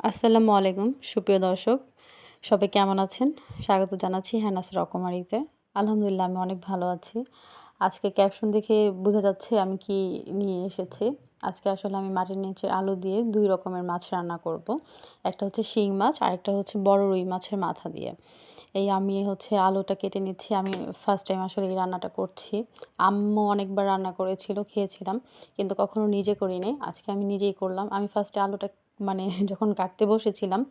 আসসালামু আলাইকুম সুপ্রিয় দর্শক। সবাই কেমন আছেন? স্বাগত জানাচ্ছি হেনাস রকমারিতে। আলহামদুলিল্লাহ আমি অনেক ভালো আছি। আজকে ক্যাপশন দেখে বোঝা যাচ্ছে আমি কি নিয়ে এসেছি। আজকে আসলে আমি মাটির নিচের আলু দিয়ে ২ রকমের মাছ রান্না করব। একটা হচ্ছে শিং মাছ, আরেকটা হচ্ছে বড় রুই মাছের মাথা দিয়ে। আমি হচ্ছে আলুটা কেটে নিচ্ছি। আমি ফার্স্ট টাইম আসলে এই রান্নাটা করছি। আম্মু অনেকবার রান্না করেছিল, খেয়েছিলাম। কিন্তু কখনো নিজে করি নাই। আজকে আমি নিজেই করলাম। আমি ফার্স্টে আলুটা মানে যখন কাটতে বসেছিলাম,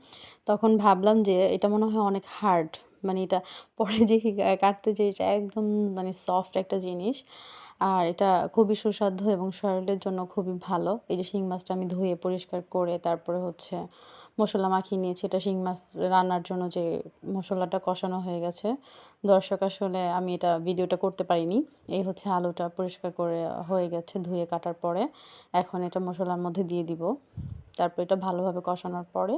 তখন ভাবলাম যে এটা মনে হয় অনেক হার্ড। মানে এটা পরে দেখি কাটতে যেয়ে এটা একদম মানে সফট একটা জিনিস। আর এটা খুবই সুস্বাদু এবং শরীরের জন্য খুবই ভালো। এই যে শিং মাছটা আমি ধুয়ে পরিষ্কার করে তারপরে হচ্ছে মসলা মাখিয়ে নিয়েছি। এটা শিং মাছ রান্নার জন্য যে মসলাটা কষানো হয়ে গেছে। দর্শক আসলে আমি এটা ভিডিওটা করতে পারিনি। এই হচ্ছে আলুটা পরিষ্কার করে হয়ে গেছে ধুয়ে কাটার পরে। এখন এটা মসলার মধ্যে দিয়ে দিব। তারপর এটা ভালোভাবে কষানোর পরে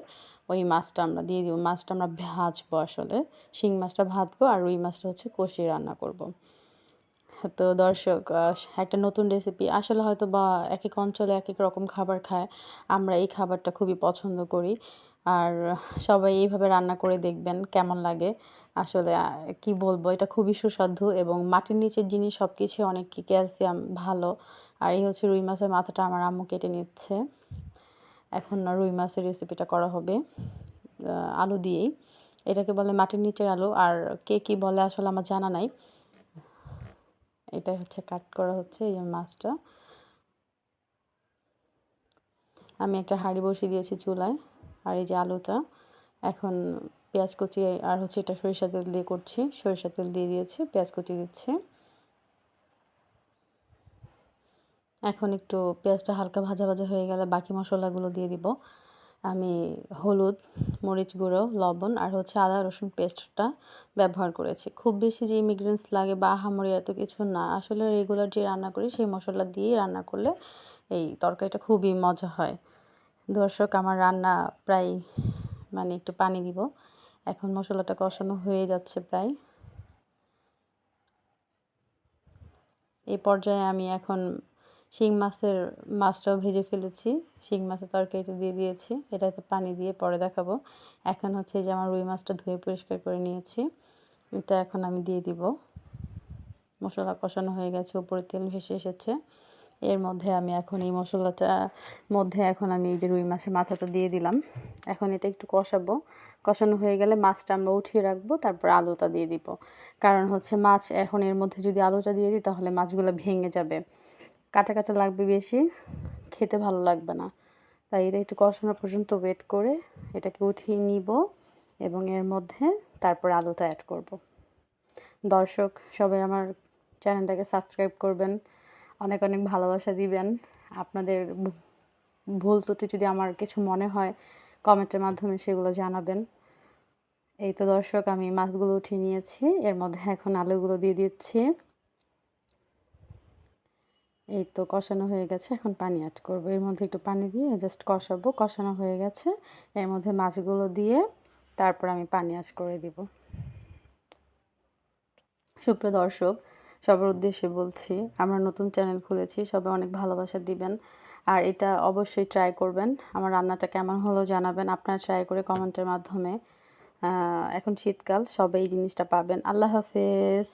ওই মাছটা আমরা দিয়ে দিব। মাছটা আমরা ভাজবো আসলে। শিং মাছটা ভাজবো আর রুই মাছটা হচ্ছে কষিয়ে রান্না করব। তো দর্শক একটা নতুন রেসিপি আসলে হয়তোবা একেক অঞ্চলে একেক রকম খাবার খায়। আমরা এই খাবারটা খুবই পছন্দ করি। আর সবাই এইভাবে রান্না করে দেখবেন কেমন লাগে। আসলে কি বলবো এটা খুবই সুস্বাদু এবং মাটির নিচের জিনিস সবকিছুই অনেক ক্যালসিয়াম ভালো। আর এই হচ্ছে রুই মাছের মাথাটা আমার আম্মু কেটে নিচ্ছে। এখন রুই মাছের রেসিপিটা করা হবে আলু দিয়েই। এটাকে বলে মাটির নিচের আলু। আর কে কি বলে আসলে আমার জানা নাই। এটাই হচ্ছে কাট করা হচ্ছে এই যে মাছটা। আমি একটা হাঁড়ি বসিয়ে দিয়েছি চুলায়। আর এই যে আলুটা এখন পেঁয়াজ কুচি আর হচ্ছে এটা সরিষার তেল দিয়ে করছি। সরিষার তেল দিয়ে দিয়েছি, পেঁয়াজ কুচি দিচ্ছি। এখন একটু পেঁয়াজটা হালকা ভাজা, ভাজা হয়ে গেলে বাকি মসলাগুলো দিয়ে দিব। আমি হলুদ, মরিচ গুঁড়ো, লবণ আর হচ্ছে আদা রসুন পেস্টটা ব্যবহার করেছি। খুব বেশি যে ইনগ্রিডিয়েন্টস লাগে বা আহামরি এত কিছু না। আসলে রেগুলার যে রান্না করি সেই মসলা দিয়েই রান্না করলে এই তরকারিটা খুবই মজা হয়। দর্শক আমার রান্না প্রায় মানে একটু পানি দিব। এখন মসলাটা কষানো হয়ে যাচ্ছে প্রায়। এই পর্যায়ে আমি এখন শিং মাছটাও ভেজে ফেলেছি। শিং মাছের তরকারিটা দিয়ে দিয়েছি। এটাতে পানি দিয়ে পরে দেখাবো। এখন হচ্ছে যে আমার রুই মাছটা ধুয়ে পরিষ্কার করে নিয়েছি। এটা এখন আমি দিয়ে দিব। মসলা কষানো হয়ে গেছে, উপরে তেল ভেসে এসেছে। এর মধ্যে আমি এখন এই মসলাটার মধ্যে এখন আমি এই যে রুই মাছের মাথাটা দিয়ে দিলাম। এখন এটা একটু কষাবো। কষানো হয়ে গেলে মাছটা আমরা উঠিয়ে রাখবো। তারপর আলুটা দিয়ে দিব। কারণ হচ্ছে মাছ এখন এর মধ্যে যদি আলুটা দিয়ে দিই তাহলে মাছগুলো ভেঙে যাবে। কাঁটা, কাঁটা লাগবে বেশি, খেতে ভালো লাগবে না। তাই এটা একটু কষানো পর্যন্ত ওয়েট করে এটাকে উঠিয়ে নিব এবং এর মধ্যে তারপর আলুটা অ্যাড করব। দর্শক সবাই আমার চ্যানেলটাকে সাবস্ক্রাইব করবেন। অনেক, অনেক ভালোবাসা দিবেন। আপনাদের ভুল ত্রুটি যদি আমার কিছু মনে হয় কমেন্টের মাধ্যমে সেগুলো জানাবেন। এই তো দর্শক আমি মাছগুলো উঠিয়ে নিয়েছি। এর মধ্যে এখন আলুগুলো দিয়ে দিচ্ছি। এই তো কষানো হয়ে গেছে। এখন পানি এড করব। এর মধ্যে একটু পানি দিয়ে জাস্ট কষাবো। কষানো হয়ে গেছে। এর মধ্যে মাছগুলো দিয়ে তারপর আমি পানি এড করে দিব। সুপ্রিয় দর্শক সবার উদ্দেশ্যে বলছি, আমরা নতুন চ্যানেল খুলেছি। সবাই অনেক ভালোবাসা দিবেন। আর এটা অবশ্যই ট্রাই করবেন। আমার রান্নাটা কেমন হলো জানাবেন। আপনারা ট্রাই করে কমেন্টের মাধ্যমে। এখন শীতকাল, সবাই এই জিনিসটা পাবেন। আল্লাহ হাফেজ।